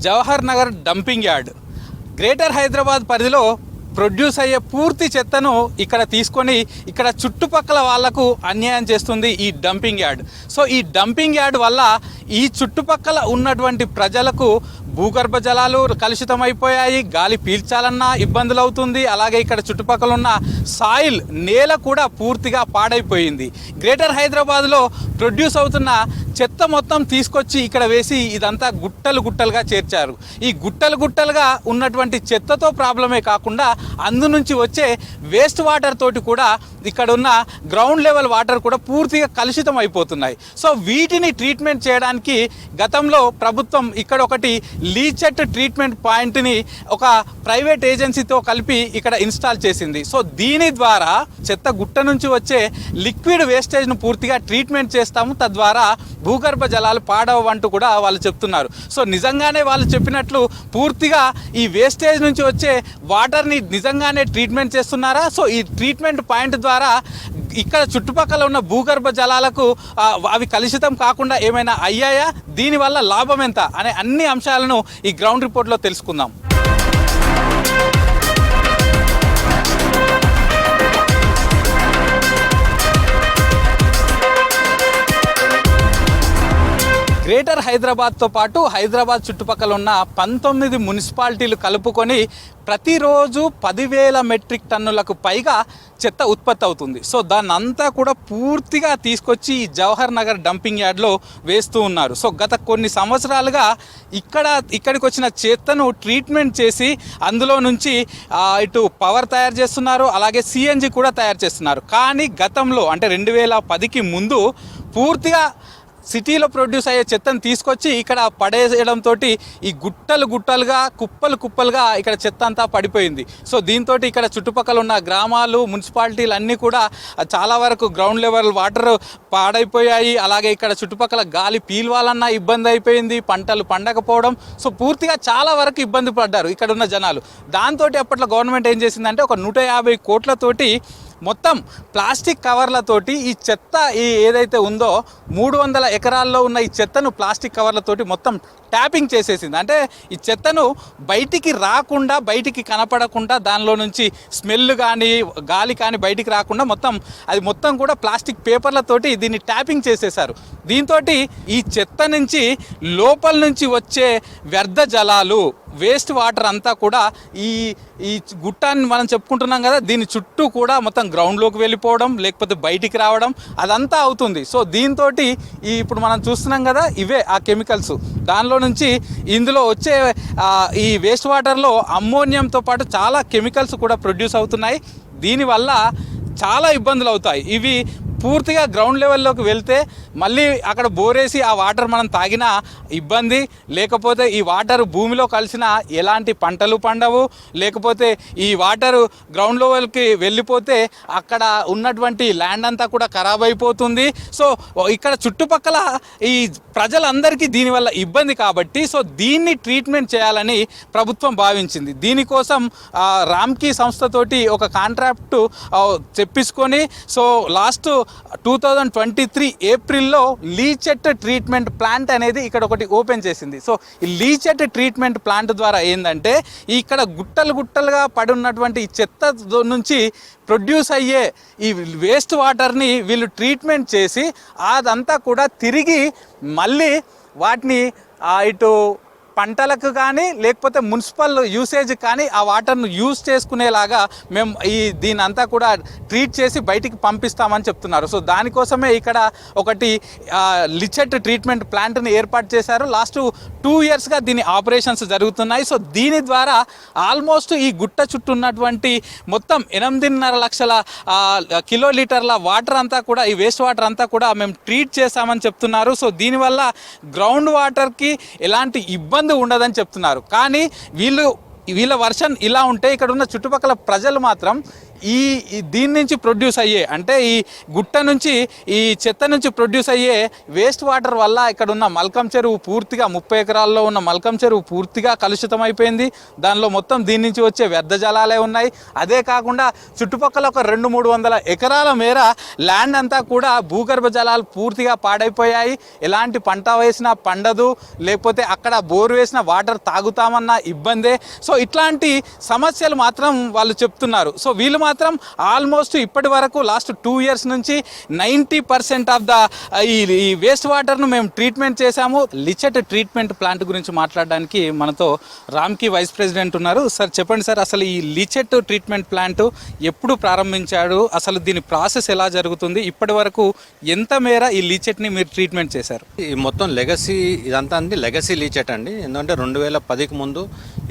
Jawahar Nagar dumping yard greater Hyderabad పరిధిలో produce అయ్యే పూర్తి చెత్తను ఇక్కడ తీసుకొని ఇక్కడ చుట్టుపక్కల వాళ్లకు అన్యాయం చేస్తుంది ఈ డంపింగ్ యార్డ్. సో ఈ డంపింగ్ యార్డ్ వల్ల ఈ చుట్టుపక్కల ఉన్నటువంటి ప్రజలకు భూగర్భ జలాలు కలుషితమైపోయాయి, గాలి పీల్చాలన్నా ఇబ్బందులు అవుతుంది. అలాగే ఇక్కడ చుట్టుపక్కల ఉన్న సాయిల్ నేల కూడా పూర్తిగా పాడైపోయింది. గ్రేటర్ హైదరాబాద్లో ప్రొడ్యూస్ అవుతున్న చెత్త మొత్తం తీసుకొచ్చి ఇక్కడ వేసి ఇదంతా గుట్టలు గుట్టలుగా చేర్చారు. ఈ గుట్టలు గుట్టలుగా ఉన్నటువంటి చెత్తతో ప్రాబ్లమే కాకుండా అందు నుంచి వచ్చే వేస్ట్ వాటర్ తోటి కూడా ఇక్కడ ఉన్న గ్రౌండ్ లెవెల్ వాటర్ కూడా పూర్తిగా కలుషితం అయిపోతున్నాయి. సో వీటిని ట్రీట్మెంట్ చేయడానికి గతంలో ప్రభుత్వం ఇక్కడ ఒకటి లీచెట్ ట్రీట్మెంట్ పాయింట్ని ఒక ప్రైవేట్ ఏజెన్సీతో కలిపి ఇక్కడ ఇన్స్టాల్ చేసింది. సో దీని ద్వారా చెత్త గుట్ట నుంచి వచ్చే లిక్విడ్ వేస్టేజ్ను పూర్తిగా ట్రీట్మెంట్ చేస్తాము, తద్వారా భూగర్భ జలాలు పాడవంటూ కూడా వాళ్ళు చెప్తున్నారు. సో నిజంగానే వాళ్ళు చెప్పినట్లు పూర్తిగా ఈ వేస్టేజ్ నుంచి వచ్చే వాటర్ని నిజంగానే ట్రీట్మెంట్ చేస్తున్నారా? సో ఈ ట్రీట్మెంట్ పాయింట్ ద్వారా ఇక్కడ చుట్టుపక్కల ఉన్న భూగర్భ జలాలకు అవి కలుషితం కాకుండా ఏమైనా అయ్యాయా, దీనివల్ల లాభం ఎంత అనే అన్ని అంశాలను ఈ గ్రౌండ్ రిపోర్ట్లో తెలుసుకుందాం. గ్రేటర్ హైదరాబాద్తో పాటు హైదరాబాద్ చుట్టుపక్కల ఉన్న 19 మున్సిపాలిటీలు కలుపుకొని ప్రతిరోజు 10,000 మెట్రిక్ టన్నులకు పైగా చెత్త ఉత్పత్తి అవుతుంది. సో దాన్ని అంతా కూడా పూర్తిగా తీసుకొచ్చి ఈ జవహర్ నగర్ డంపింగ్ యార్డ్లో వేస్తూ ఉన్నారు. సో గత కొన్ని సంవత్సరాలుగా ఇక్కడికి వచ్చిన చెత్తను ట్రీట్మెంట్ చేసి అందులో నుంచి ఇటు పవర్ తయారు చేస్తున్నారు, అలాగే సిఎన్జి కూడా తయారు చేస్తున్నారు. కానీ గతంలో అంటే 2010కి ముందు పూర్తిగా సిటీలో ప్రొడ్యూస్ అయ్యే చెత్తను తీసుకొచ్చి ఇక్కడ పడేయడంతో ఈ గుట్టలు గుట్టలుగా కుప్పలు కుప్పలుగా ఇక్కడ చెత్త అంతా పడిపోయింది. సో దీంతో ఇక్కడ చుట్టుపక్కల ఉన్న గ్రామాలు మున్సిపాలిటీలు అన్నీ కూడా చాలా వరకు గ్రౌండ్ లెవెల్ వాటర్ పాడైపోయాయి. అలాగే ఇక్కడ చుట్టుపక్కల గాలి పీల్వాలన్నా ఇబ్బంది అయిపోయింది, పంటలు పండకపోవడం. సో పూర్తిగా చాలా వరకు ఇబ్బంది పడ్డారు ఇక్కడ ఉన్న జనాలు. దాంతో అప్పట్లో గవర్నమెంట్ ఏం చేసిందంటే ఒక 150 కోట్లతోటి మొత్తం ప్లాస్టిక్ కవర్లతోటి ఈ చెత్త ఏదైతే ఉందో 300 ఎకరాల్లో ఉన్న ఈ చెత్తను ప్లాస్టిక్ కవర్లతోటి మొత్తం ట్యాపింగ్ చేసేసింది. అంటే ఈ చెత్తను బయటికి రాకుండా, బయటికి కనపడకుండా, దానిలో నుంచి స్మెల్ కానీ గాలి కానీ బయటికి రాకుండా మొత్తం కూడా ప్లాస్టిక్ పేపర్లతోటి దీన్ని ట్యాపింగ్ చేసేశారు. దీంతో ఈ చెత్త నుంచి లోపల నుంచి వచ్చే వ్యర్థ జలాలు, వేస్ట్ వాటర్ అంతా కూడా ఈ గుట్టాన్ని మనం చెప్పుకుంటున్నాం కదా, దీని చుట్టూ కూడా మొత్తం గ్రౌండ్లోకి వెళ్ళిపోవడం, లేకపోతే బయటికి రావడం అదంతా అవుతుంది. సో దీంతో ఇప్పుడు మనం చూస్తున్నాం కదా, ఇవే ఆ కెమికల్స్. దానిలో నుంచి ఇందులో వచ్చే ఈ వేస్ట్ వాటర్లో అమ్మోనియంతో పాటు చాలా కెమికల్స్ కూడా ప్రొడ్యూస్ అవుతున్నాయి. దీనివల్ల చాలా ఇబ్బందులు అవుతాయి. ఇవి పూర్తిగా గ్రౌండ్ లెవెల్లోకి వెళ్తే మళ్ళీ అక్కడ బోరేసి ఆ వాటర్ మనం తాగినా ఇబ్బంది, లేకపోతే ఈ వాటర్ భూమిలో కలిసిన ఎలాంటి పంటలు పండవు, లేకపోతే ఈ వాటరు గ్రౌండ్ లెవెల్కి వెళ్ళిపోతే అక్కడ ఉన్నటువంటి ల్యాండ్ అంతా కూడా ఖరాబ్ అయిపోతుంది. సో ఇక్కడ చుట్టుపక్కల ఈ ప్రజలందరికీ దీనివల్ల ఇబ్బంది కాబట్టి సో దీన్ని ట్రీట్మెంట్ చేయాలని ప్రభుత్వం భావించింది. దీనికోసం రామ్కీ సంస్థతోటి ఒక కాంట్రాక్టు తెప్పించుకొని సో లాస్ట్ 2023 ఏప్రిల్లో లీచెట్ ట్రీట్మెంట్ ప్లాంట్ అనేది ఇక్కడ ఒకటి ఓపెన్ చేసింది. సో ఈ లీచెట్ ట్రీట్మెంట్ ప్లాంట్ ద్వారా ఏంటంటే ఇక్కడ గుట్టలు గుట్టలుగా పడి ఉన్నటువంటి ఈ చెత్త నుంచి ప్రొడ్యూస్ అయ్యే ఈ వేస్ట్ వాటర్ని వీళ్ళు ట్రీట్మెంట్ చేసి అదంతా కూడా తిరిగి మళ్ళీ వాటిని ఇటు పంటలకు కానీ లేకపోతే మున్సిపల్ యూసేజ్ కానీ ఆ వాటర్ను యూజ్ చేసుకునేలాగా మేము దీని అంతా కూడా ట్రీట్ చేసి బయటికి పంపిస్తామని చెప్తున్నారు. సో దానికోసమే ఇక్కడ ఒకటి లిచెట్ ట్రీట్మెంట్ ప్లాంట్ని ఏర్పాటు చేశారు. లాస్ట్ 2 ఇయర్స్గా దీని ఆపరేషన్స్ జరుగుతున్నాయి. సో దీని ద్వారా ఆల్మోస్ట్ ఈ గుట్ట చుట్టూ ఉన్నటువంటి మొత్తం 8.5 లక్షల కిలోలీటర్ల వాటర్ అంతా కూడా, ఈ వేస్ట్ వాటర్ అంతా కూడా మేము ట్రీట్ చేశామని చెప్తున్నారు. సో దీనివల్ల గ్రౌండ్ వాటర్కి ఎలాంటి ఇబ్బంది ఉండదని చెప్తున్నారు. కానీ వీళ్ళ వర్షన్ ఇలా ఉంటే ఇక్కడ ఉన్న చుట్టుపక్కల ప్రజలు మాత్రం దీని నుంచి ప్రొడ్యూస్ అయ్యే అంటే ఈ గుట్ట నుంచి ఈ చెత్త నుంచి ప్రొడ్యూస్ అయ్యే వేస్ట్ వాటర్ వల్ల ఇక్కడ ఉన్న మల్కం చెరువు పూర్తిగా 30 ఎకరాల్లో ఉన్న మల్కం చెరువు పూర్తిగా కలుషితం అయిపోయింది. దానిలో మొత్తం దీని నుంచి వచ్చే వ్యర్థ జలాలే ఉన్నాయి. అదే కాకుండా చుట్టుపక్కల ఒక 200-300 ఎకరాల మేర ల్యాండ్ అంతా కూడా భూగర్భ జలాలు పూర్తిగా పాడైపోయాయి. ఎలాంటి పంట వేసినా పండదు, లేకపోతే అక్కడ బోర్ వేసిన వాటర్ తాగుతామన్న ఇబ్బందే. సో ఇట్లాంటి సమస్యలు మాత్రం వాళ్ళు చెప్తున్నారు. సో వీళ్ళు మాత్రం ఆల్మోస్ట్ ఇప్పటి వరకు లాస్ట్ 2 ఇయర్స్ నుంచి 90% ఆఫ్ ద ఈ వేస్ట్ వాటర్ను మేము ట్రీట్మెంట్ చేశాము. లిచెట్ ట్రీట్మెంట్ ప్లాంట్ గురించి మాట్లాడడానికి మనతో రామ్కి వైస్ ప్రెసిడెంట్ ఉన్నారు. సార్ చెప్పండి సార్, అసలు ఈ లిచెట్ ట్రీట్మెంట్ ప్లాంట్ ఎప్పుడు ప్రారంభించాడు, అసలు దీని ప్రాసెస్ ఎలా జరుగుతుంది, ఇప్పటి వరకు ఎంత మేర ఈ లిచెట్ని మీరు ట్రీట్మెంట్ చేశారు? ఈ మొత్తం లెగసీ ఇదంతా అండి లెగసీ లీచెట్ అండి. ఎందుకంటే 2010కి ముందు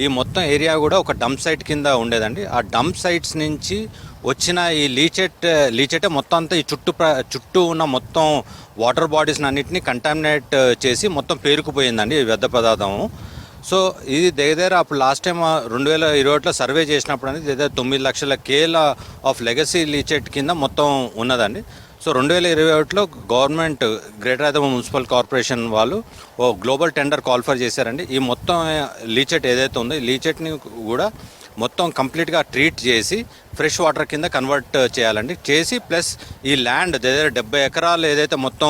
ఈ మొత్తం ఏరియా కూడా ఒక డంప్ సైట్ కింద ఉండేదండి. ఆ డంప్ సైట్స్ నుంచి వచ్చిన ఈ లీచెట్ మొత్తం అంతా ఈ చుట్టూ ఉన్న మొత్తం వాటర్ బాడీస్ని అన్నింటినీ కంటామినేట్ చేసి మొత్తం పేరుకుపోయిందండి ఈ వ్యర్థ పదార్థము. సో ఇది దగ్గర అప్పుడు లాస్ట్ టైం 2021లో సర్వే చేసినప్పుడు అనేది దగ్గర 9 లక్షల కేల ఆఫ్ లెగసీ లీచెట్ కింద మొత్తం ఉన్నదండి. సో 2021లో government greater Hyderabad municipal corporation వాళ్ళు ఓ గ్లోబల్ టెండర్ కాల్ఫర్ చేశారండి. ఈ మొత్తం లీచెట్ ఏదైతే ఉందో ఈ లీచెట్ని కూడా మొత్తం కంప్లీట్గా ట్రీట్ చేసి ఫ్రెష్ వాటర్ కింద కన్వర్ట్ చేయాలండి. చేసి ప్లస్ ఈ ల్యాండ్ దగ్గర 70 ఎకరాలు ఏదైతే మొత్తం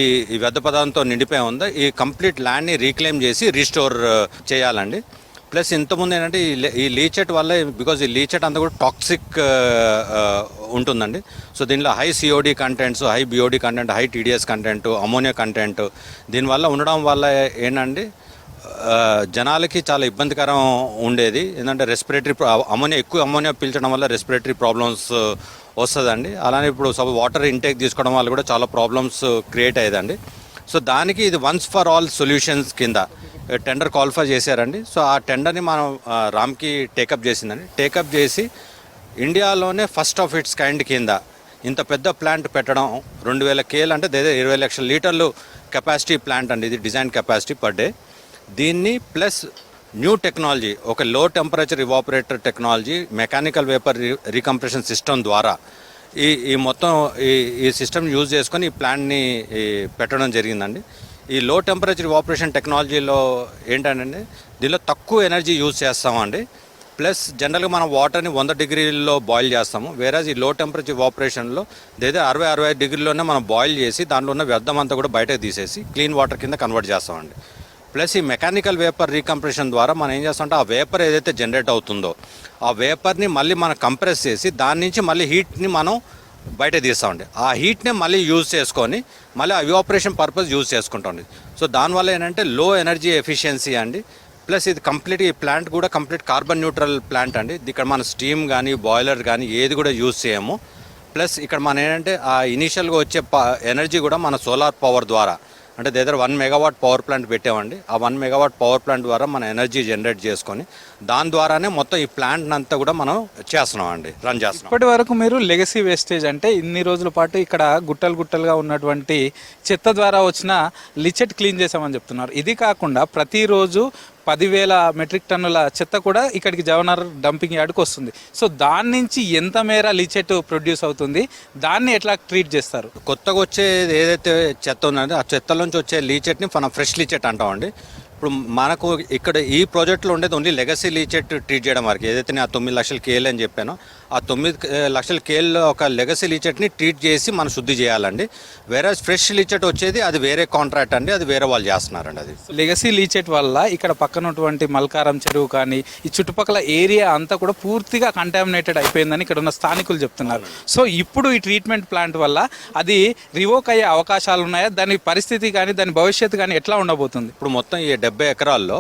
ఈ వ్యర్థ పదార్థంతో నిండిపోయి ఉందో ఈ కంప్లీట్ ల్యాండ్ని రీక్లెయిమ్ చేసి రీస్టోర్ చేయాలండి. ప్లస్ ఇంతకుముందు ఏంటంటే ఈ లీచెట్ వల్ల బికాజ్ ఈ లీచెట్ అంతా కూడా టాక్సిక్ ఉంటుందండి. సో దీనిలో high COD contents, high BOD content, high TDS content, ammonia content దీనివల్ల ఉండడం వల్ల ఏంటంటే జనాలకి చాలా ఇబ్బందికరం ఉండేది. ఏంటంటే రెస్పిరేటరీ ఎక్కువ అమోనియా పీల్చడం వల్ల రెస్పిరేటరీ ప్రాబ్లమ్స్ వస్తుందండి. అలానే ఇప్పుడు వాటర్ ఇంటేక్ తీసుకోవడం వల్ల కూడా చాలా ప్రాబ్లమ్స్ క్రియేట్ అయ్యేదండి. సో దానికి ఇది వన్స్ ఫర్ ఆల్ సొల్యూషన్స్ కింద టెండర్ క్వాలిఫై చేశారండి. సో ఆ టెండర్ని మనం రామ్కి టేకప్ చేసిందండి. టేకప్ చేసి ఇండియాలోనే ఫస్ట్ ఆఫ్ ఇట్స్ కైండ్ కింద ఇంత పెద్ద ప్లాంట్ పెట్టడం 2000 కేల్ అంటే 20 లక్షల లీటర్లు కెపాసిటీ ప్లాంట్ అండి. ఇది డిజైన్ కెపాసిటీ పర్ డే. దీన్ని ప్లస్ న్యూ టెక్నాలజీ ఒక low temperature evaporator technology mechanical vapour recompression system ద్వారా ఈ మొత్తం ఈ సిస్టమ్ యూజ్ చేసుకొని ఈ ప్లాంట్ని పెట్టడం జరిగిందండి. ఈ లో టెంపరేచర్ ఇవాపరేషన్ టెక్నాలజీలో ఏంటంటే దీనిలో తక్కువ ఎనర్జీ యూజ్ చేస్తామండి. ప్లస్ జనరల్గా మనం వాటర్ని 100 డిగ్రీల్లో బాయిల్ చేస్తాము. వేరేజ్ ఈ లో టెంపరేచర్ ఇవాపరేషన్లో లేదా 60-65 డిగ్రీలోనే మనం బాయిల్ చేసి దాంట్లో ఉన్న వ్యర్థం అంతా కూడా బయటకు తీసేసి క్లీన్ వాటర్ కింద కన్వర్ట్ చేస్తామండి. ప్లస్ ఈ మెకానికల్ వేపర్ రీకంప్రెషన్ ద్వారా మనం ఏం చేస్తామంటే ఆ వేపర్ ఏదైతే జనరేట్ అవుతుందో ఆ వేపర్ని మళ్ళీ మనం కంప్రెస్ చేసి దాని నుంచి మళ్ళీ హీట్ని మనం బయట తీస్తామండి. ఆ హీట్ని మళ్ళీ యూజ్ చేసుకొని మళ్ళీ ఎవాపరేషన్ పర్పస్ యూజ్ చేసుకుంటామండి. సో దానివల్ల ఏంటంటే లో ఎనర్జీ ఎఫిషియన్సీ అండి. ప్లస్ ఇది కంప్లీట్ ఈ ప్లాంట్ కూడా కంప్లీట్ కార్బన్ న్యూట్రల్ ప్లాంట్ అండి. ఇక్కడ మన స్టీమ్ కానీ బాయిలర్ కానీ ఏది కూడా యూజ్ చేయము. ప్లస్ ఇక్కడ మన ఏంటంటే ఆ ఇనీషియల్గా వచ్చే ఎనర్జీ కూడా మన సోలార్ పవర్ ద్వారా అంటే దగ్గర 1 మెగావాట్ పవర్ ప్లాంట్ పెట్టామండి. ఆ 1 మెగావాట్ పవర్ ప్లాంట్ ద్వారా మన ఎనర్జీ జనరేట్ చేసుకొని దాని ద్వారానే మొత్తం ఈ ప్లాంట్ అంతా కూడా మనం చేస్తున్నాం అండి, రన్ చేస్తున్నాం. ఇప్పటి వరకు మీరు లెగసీ వేస్టేజ్ అంటే ఇన్ని రోజుల పాటు ఇక్కడ గుట్టలుగా ఉన్నటువంటి చెత్త ద్వారా వచ్చిన లిచెట్ క్లీన్ చేసామని చెప్తున్నారు. ఇది కాకుండా ప్రతిరోజు 10,000 మెట్రిక్ టన్నుల చెత్త కూడా ఇక్కడికి జవహర్ డంపింగ్ యార్డ్కి వస్తుంది. సో దాని నుంచి ఎంత మేర లిచెట్ ప్రొడ్యూస్ అవుతుంది, దాన్ని ఎట్లా ట్రీట్ చేస్తారు? కొత్తగా వచ్చే ఏదైతే చెత్త ఉన్నదో ఆ చెత్త నుంచి వచ్చే లీచెట్ని మనం ఫ్రెష్ లీచెట్ అంటామండి. ఇప్పుడు మనకు ఇక్కడ ఈ ప్రాజెక్ట్లో ఉండేది ఓన్లీ లెగసీ లీచెట్ ట్రీట్ చేయడం వరకు. ఏదైతే నేను ఆ 9 లక్షల కేల్ అని చెప్పానో ఆ 9 లక్షల కేల్లో ఒక లెగసీ లీచెట్ని ట్రీట్ చేసి మనం శుద్ధి చేయాలండి. వేరే ఫ్రెష్ లీచెట్ వచ్చేది అది వేరే కాంట్రాక్ట్ అండి, అది వేరే వాళ్ళు చేస్తున్నారండి. అది లెగసీ లీచెట్ వల్ల ఇక్కడ పక్కన ఉన్నటువంటి మల్కారం చెరువు కానీ ఈ చుట్టుపక్కల ఏరియా అంతా కూడా పూర్తిగా కంటామినేటెడ్ అయిపోయిందని ఇక్కడ ఉన్న స్థానికులు చెప్తున్నారు. సో ఇప్పుడు ఈ ట్రీట్మెంట్ ప్లాంట్ వల్ల అది రివోక్ అయ్యే అవకాశాలు ఉన్నాయా? దాని పరిస్థితి కానీ దాని భవిష్యత్తు కానీ ఎట్లా ఉండబోతుంది? ఇప్పుడు మొత్తం ఈ 70 ఎకరాల్లో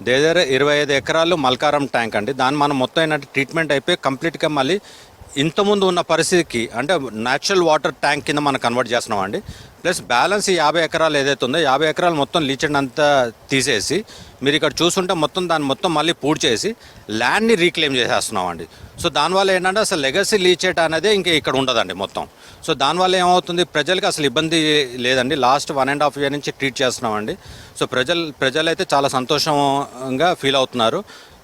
దగ్గర 25 ఎకరాలు మల్కారం ట్యాంక్ అండి. దాన్ని మనం మొత్తం ఏంటంటే ట్రీట్మెంట్ అయిపోయి కంప్లీట్గా మళ్ళీ ఇంతకుముందు ఉన్న పరిస్థితికి అంటే న్యాచురల్ వాటర్ ట్యాంక్ కింద మనం కన్వర్ట్ చేస్తున్నాం అండి. ప్లస్ బ్యాలెన్స్ 50 ఎకరాలు ఏదైతే ఉందో 50 ఎకరాలు మొత్తం లీచెడ్ అంతా తీసేసి మీరు ఇక్కడ చూస్తుంటే మొత్తం దాన్ని మొత్తం మళ్ళీ పూర్తి చేసి ల్యాండ్ని రీక్లెయిమ్ చేసేస్తున్నాం అండి. సో దానివల్ల ఏంటంటే అసలు లెగసీ లీచెట్ అనేది ఇంకా ఇక్కడ ఉండదండి మొత్తం. సో దానివల్ల ఏమవుతుంది, ప్రజలకి అసలు ఇబ్బంది లేదండి. లాస్ట్ 1.5 ఇయర్ నుంచి ట్రీట్ చేస్తున్నామండి. సో ప్రజలైతే చాలా సంతోషంగా ఫీల్ అవుతున్నారు.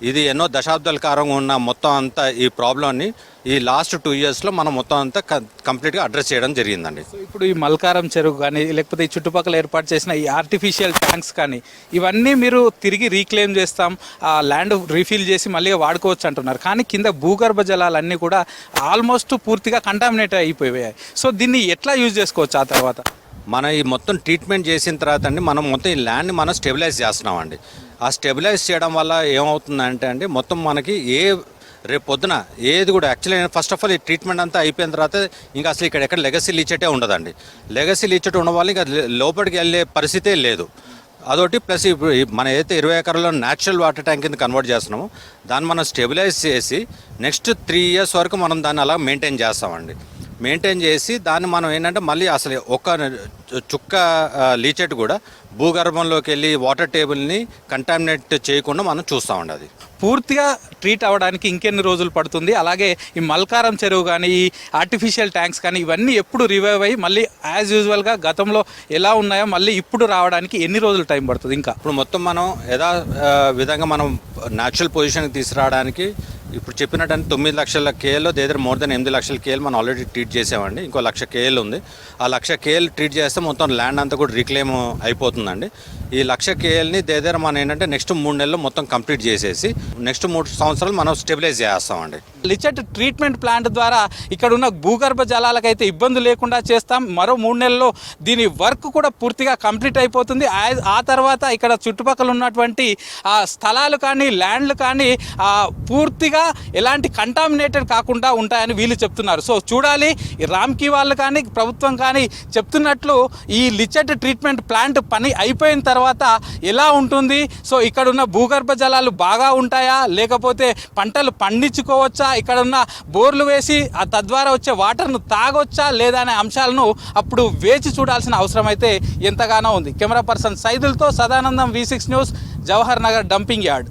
ఇది ఎన్నో దశాబ్దాల కాలంగా ఉన్న మొత్తం అంతా ఈ ప్రాబ్లమ్ని ఈ లాస్ట్ 2 ఇయర్స్లో మనం మొత్తం అంతా కంప్లీట్గా అడ్రస్ చేయడం జరిగిందండి. సో ఇప్పుడు ఈ మల్కారం చెరువు కానీ లేకపోతే ఈ చుట్టుపక్కల ఏర్పాటు చేసిన ఈ ఆర్టిఫిషియల్ ట్యాంక్స్ కానీ ఇవన్నీ మీరు తిరిగి రీక్లెయిమ్ చేస్తాం, ఆ ల్యాండ్ రీఫిల్ చేసి మళ్ళీ వాడుకోవచ్చు అంటున్నారు. కానీ కింద భూగర్భ జలాలన్నీ కూడా ఆల్మోస్ట్ పూర్తిగా కంటామినేట్ అయిపోయాయి. సో దీన్ని ఎట్లా యూజ్ చేసుకోవచ్చు ఆ తర్వాత? మన ఈ మొత్తం ట్రీట్మెంట్ చేసిన తర్వాత అండి మనం మొత్తం ఈ ల్యాండ్ని మనం స్టెబిలైజ్ చేస్తున్నామండి. ఆ స్టెబిలైజ్ చేయడం వల్ల ఏమవుతుందంటే అండి మొత్తం మనకి రేపు పొద్దున ఏది కూడా యాక్చువల్లీ ఫస్ట్ ఆఫ్ ఆల్ ఈ ట్రీట్మెంట్ అంతా అయిపోయిన తర్వాత ఇంకా అసలు ఇక్కడ ఎక్కడ లెగసీ లీచెటే ఉండదండి. లెగసీ లీచెట్ ఉండడం వల్ల ఇంకా లోపలికి వెళ్ళే పరిస్థితే లేదు. అదొకటి ప్లస్ ఇప్పుడు మన ఏదైతే 20 ఎకరాల్లో న్యాచురల్ వాటర్ ట్యాంక్ కింద కన్వర్ట్ చేస్తున్నామో దాన్ని మనం స్టెబిలైజ్ చేసి నెక్స్ట్ 3 ఇయర్స్ వరకు మనం దాన్ని అలా మెయింటైన్ చేస్తామండి. మెయింటైన్ చేసి దాన్ని మనం ఏంటంటే మళ్ళీ అసలు ఒక చుక్క లీచెట్ కూడా భూగర్భంలోకి వెళ్ళి వాటర్ టేబుల్ని కంటామినేట్ చేయకుండా మనం చూస్తామండి. అది పూర్తిగా ట్రీట్ అవ్వడానికి ఇంకెన్ని రోజులు పడుతుంది? అలాగే ఈ మల్కారం చెరువు కానీ ఈ ఆర్టిఫిషియల్ ట్యాంక్స్ కానీ ఇవన్నీ ఎప్పుడు రివైవ్ అయ్యి మళ్ళీ యాజ్ యూజువల్గా గతంలో ఎలా ఉన్నాయో మళ్ళీ ఇప్పుడు రావడానికి ఎన్ని రోజులు టైం పడుతుంది? ఇంకా ఇప్పుడు మొత్తం మనం విధంగా మనం న్యాచురల్ పొజిషన్కి తీసుకురావడానికి ఇప్పుడు చెప్పినట్టు 9 లక్షల కేఎల్లో దగ్గర మోర్ దెన్ 8 లక్షల కేఎల్ మనం ఆల్రెడీ ట్రీట్ చేసామండి. ఇంకో 1,00,000 కేఎల్ ఉంది. ఆ 1,00,000 కేఎల్ ట్రీట్ చేస్తే మొత్తం ల్యాండ్ అంతా కూడా రీక్లెయిమ్ అయిపోతుందండి. ఈ 1,00,000 కేఎల్ని దగ్గర మనం ఏంటంటే నెక్స్ట్ 3 నెలల్లో మొత్తం కంప్లీట్ చేసేసి నెక్స్ట్ 3 సంవత్సరాలు మనం స్టెబిలైజ్ చేస్తామండి. లిచెట్ ట్రీట్మెంట్ ప్లాంట్ ద్వారా ఇక్కడ ఉన్న భూగర్భ జలాలకైతే ఇబ్బంది లేకుండా చేస్తాం. మరో 3 నెలల్లో దీని వర్క్ కూడా పూర్తిగా కంప్లీట్ అయిపోతుంది. ఆ తర్వాత ఇక్కడ చుట్టుపక్కల ఉన్నటువంటి స్థలాలు కానీ ల్యాండ్లు కానీ పూర్తిగా ఎలాంటి కంటామినేటెడ్ కాకుండా ఉంటాయని వీళ్ళు చెప్తున్నారు. సో చూడాలి రామ్కీ వాళ్ళు కానీ ప్రభుత్వం కానీ చెప్తున్నట్లు ఈ లిచెట్ ట్రీట్మెంట్ ప్లాంట్ పని అయిపోయిన తర్వాత ఎలా ఉంటుంది, సో ఇక్కడ ఉన్న భూగర్భ జలాలు బాగా ఉంటాయా లేకపోతే పంటలు పండించుకోవచ్చా, ఇక్కడ ఉన్న బోర్లు వేసి తద్వారా వచ్చే వాటర్ను తాగొచ్చా లేదా అనే అంశాలను అప్పుడు వేచి చూడాల్సిన అవసరం అయితే ఎంతగానో ఉంది. కెమెరా పర్సన్ సైదులతో Sadanandam, V6 news, Jawahar Nagar dumping yard.